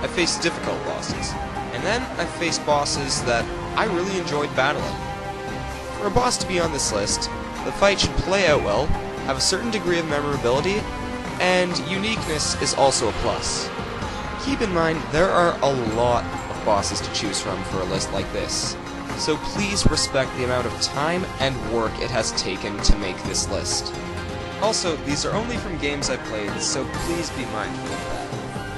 I faced difficult bosses, and then I faced bosses that I really enjoyed battling. For a boss to be on this list, the fight should play out well, have a certain degree of memorability, and uniqueness is also a plus. Keep in mind, there are a lot of bosses to choose from for a list like this, so please respect the amount of time and work it has taken to make this list. Also, these are only from games I've played, so please be mindful of that.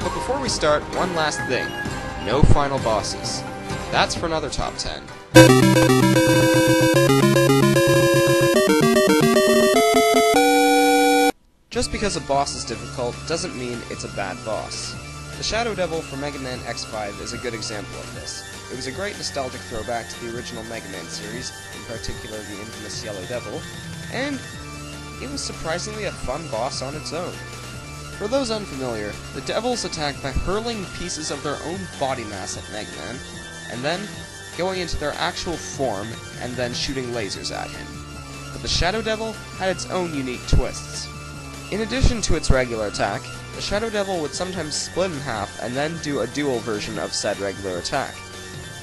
But before we start, one last thing. No final bosses. That's for another top 10. Just because a boss is difficult doesn't mean it's a bad boss. The Shadow Devil for Mega Man X5 is a good example of this. It was a great nostalgic throwback to the original Mega Man series, in particular the infamous Yellow Devil, and it was surprisingly a fun boss on its own. For those unfamiliar, the devils attack by hurling pieces of their own body mass at Mega Man, and then going into their actual form and then shooting lasers at him. But the Shadow Devil had its own unique twists. In addition to its regular attack, the Shadow Devil would sometimes split in half and then do a dual version of said regular attack.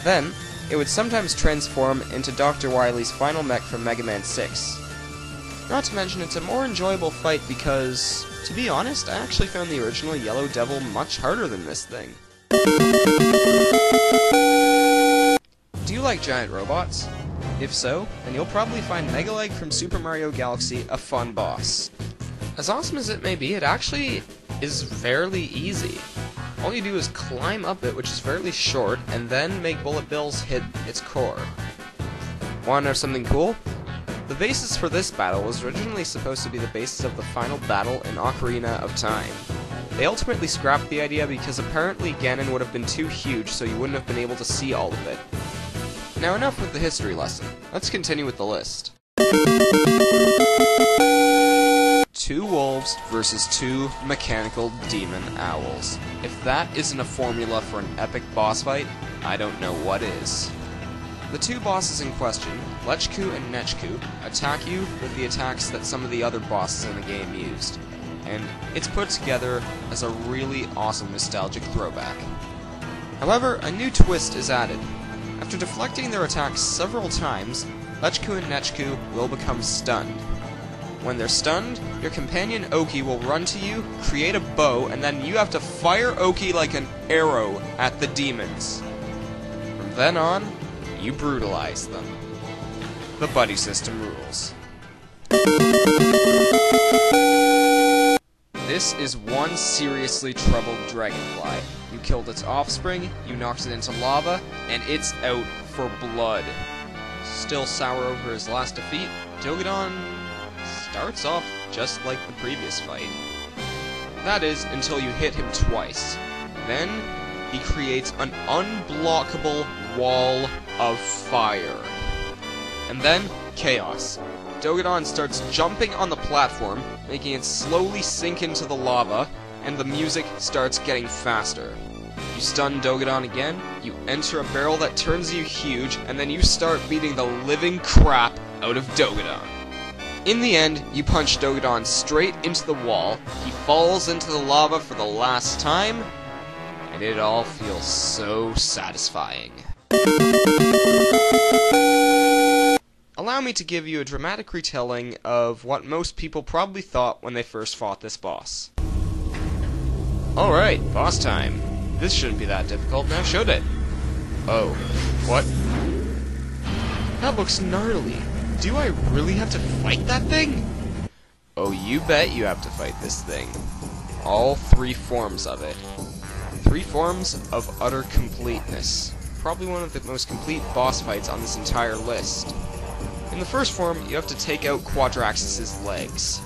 Then, it would sometimes transform into Dr. Wily's final mech from Mega Man 6. Not to mention, it's a more enjoyable fight because, to be honest, I actually found the original Yellow Devil much harder than this thing. Do you like giant robots? If so, then you'll probably find Megaleg from Super Mario Galaxy a fun boss. As awesome as it may be, it actually is fairly easy. All you do is climb up it, which is fairly short, and then make bullet bills hit its core. Wanna know something cool? The basis for this battle was originally supposed to be the basis of the final battle in Ocarina of Time. They ultimately scrapped the idea because apparently Ganon would have been too huge, so you wouldn't have been able to see all of it. Now enough with the history lesson. Let's continue with the list. 2 wolves versus 2 mechanical demon owls. If that isn't a formula for an epic boss fight, I don't know what is. The 2 bosses in question, Lechku and Nechku, attack you with the attacks that some of the other bosses in the game used, and it's put together as a really awesome nostalgic throwback. However, a new twist is added. After deflecting their attacks several times, Lechku and Nechku will become stunned. When they're stunned, your companion Oki will run to you, create a bow, and then you have to fire Oki like an arrow at the demons. From then on, you brutalize them. The buddy system rules. This is one seriously troubled dragonfly. You killed its offspring, you knocked it into lava, and it's out for blood. Still sour over his last defeat, Dogadon starts off just like the previous fight. That is, until you hit him twice. Then, he creates an unblockable wall of fire. And then, chaos. Dogadon starts jumping on the platform, making it slowly sink into the lava, and the music starts getting faster. You stun Dogadon again, you enter a barrel that turns you huge, and then you start beating the living crap out of Dogadon. In the end, you punch Dogadon straight into the wall, he falls into the lava for the last time, and it all feels so satisfying. Allow me to give you a dramatic retelling of what most people probably thought when they first fought this boss. Alright, boss time. This shouldn't be that difficult, now should it? Oh, what? That looks gnarly. Do I really have to fight that thing? Oh, you bet you have to fight this thing. All 3 forms of it. 3 forms of utter completeness. Probably one of the most complete boss fights on this entire list. In the first form, you have to take out Quadraxis' legs.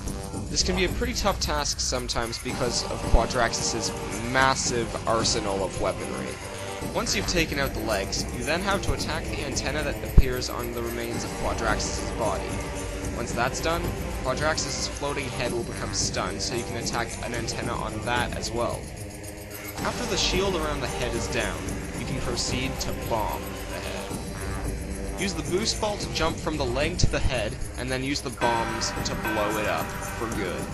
This can be a pretty tough task sometimes because of Quadraxis' massive arsenal of weaponry. Once you've taken out the legs, you then have to attack the antenna that appears on the remains of Quadraxis' body. Once that's done, Quadraxis' floating head will become stunned, so you can attack an antenna on that as well. After the shield around the head is down, you can proceed to bomb the head. Use the boost ball to jump from the leg to the head, and then use the bombs to blow it up for good.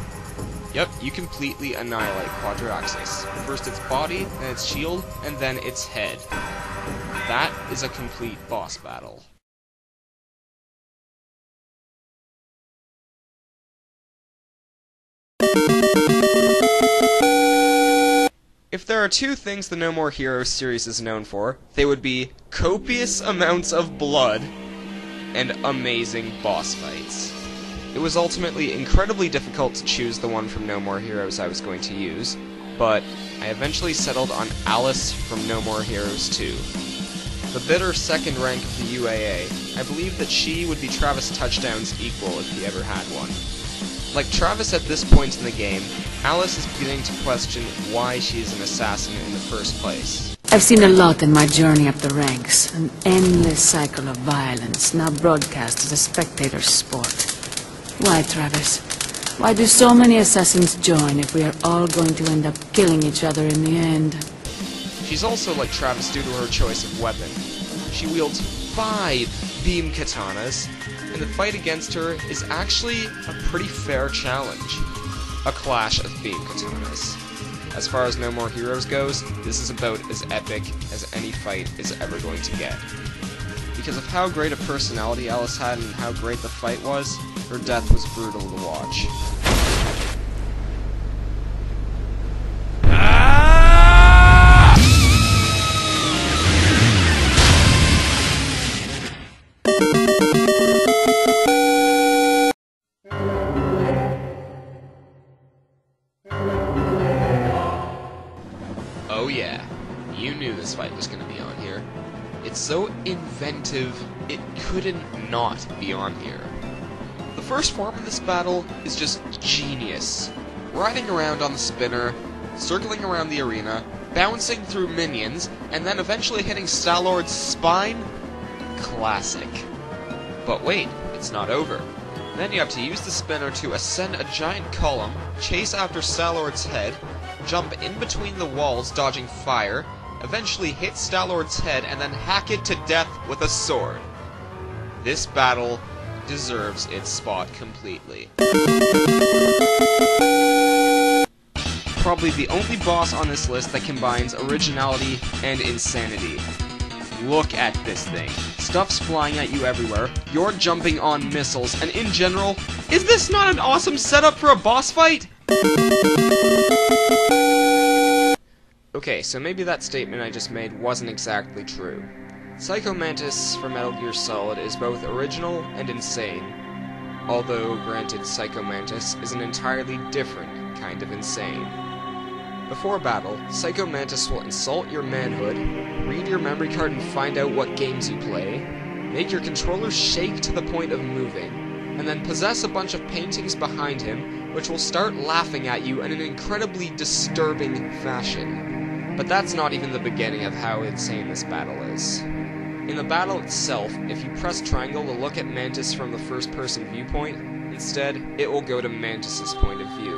Yep, you completely annihilate Quadraxis. First its body, then its shield, and then its head. That is a complete boss battle. If there are two things the No More Heroes series is known for, they would be copious amounts of blood and amazing boss fights. It was ultimately incredibly difficult to choose the one from No More Heroes I was going to use, but I eventually settled on Alice from No More Heroes 2. The bitter second rank of the UAA, I believe that she would be Travis Touchdown's equal if he ever had one. Like Travis at this point in the game, Alice is beginning to question why she is an assassin in the first place. I've seen a lot in my journey up the ranks, an endless cycle of violence, now broadcast as a spectator's sport. Why, Travis? Why do so many assassins join if we are all going to end up killing each other in the end? She's also like Travis due to her choice of weapon. She wields 5 beam katanas, and the fight against her is actually a pretty fair challenge. A clash of beam katanas. As far as No More Heroes goes, this is about as epic as any fight is ever going to get. Because of how great a personality Alice had and how great the fight was, her death was brutal to watch. Oh yeah, you knew this fight was going to be on here. It's so inventive, it couldn't not be on here. The first form of this battle is just genius. Riding around on the spinner, circling around the arena, bouncing through minions, and then eventually hitting Star-Lord's spine? Classic. But wait, it's not over. Then you have to use the spinner to ascend a giant column, chase after Star-Lord's head, jump in between the walls dodging fire, eventually hit Star-Lord's head, and then hack it to death with a sword. This battle deserves its spot completely. Probably the only boss on this list that combines originality and insanity. Look at this thing. Stuff's flying at you everywhere, you're jumping on missiles, and in general, is this not an awesome setup for a boss fight? Okay, so maybe that statement I just made wasn't exactly true. Psycho Mantis for Metal Gear Solid is both original and insane. Although, granted, Psycho Mantis is an entirely different kind of insane. Before battle, Psycho Mantis will insult your manhood, read your memory card and find out what games you play, make your controller shake to the point of moving, and then possess a bunch of paintings behind him, which will start laughing at you in an incredibly disturbing fashion. But that's not even the beginning of how insane this battle is. In the battle itself, if you press triangle to look at Mantis from the first-person viewpoint, instead, it will go to Mantis' point of view.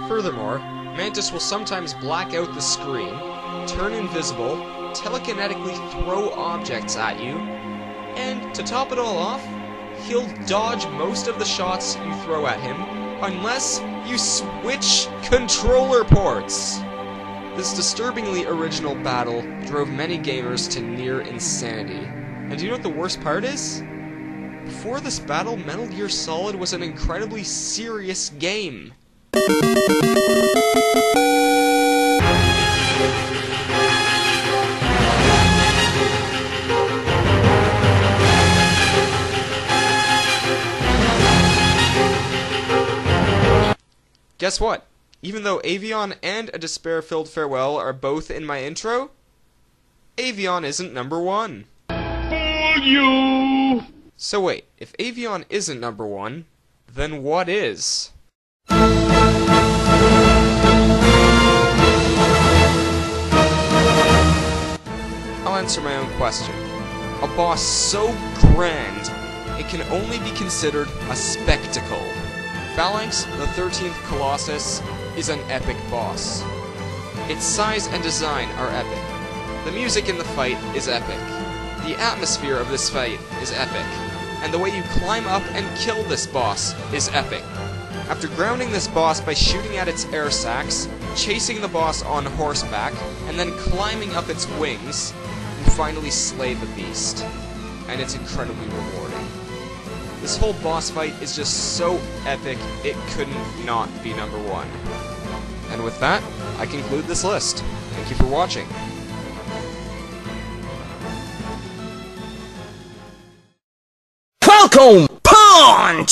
Furthermore, Mantis will sometimes black out the screen, turn invisible, telekinetically throw objects at you, and to top it all off, he'll dodge most of the shots you throw at him, unless you switch controller ports. This disturbingly original battle drove many gamers to near insanity. And do you know what the worst part is? Before this battle, Metal Gear Solid was an incredibly serious game. Guess what? Even though Avion and A Despair-Filled Farewell are both in my intro, Avion isn't number 1. You! So wait, if Avion isn't number 1, then what is? I'll answer my own question. A boss so grand, it can only be considered a spectacle. Phalanx, the 13th Colossus, is an epic boss. Its size and design are epic. The music in the fight is epic. The atmosphere of this fight is epic. And the way you climb up and kill this boss is epic. After grounding this boss by shooting at its air sacs, chasing the boss on horseback, and then climbing up its wings, you finally slay the beast. And it's incredibly rewarding. This whole boss fight is just so epic, it couldn't not be number 1. And with that, I conclude this list. Thank you for watching. Falcon Punch!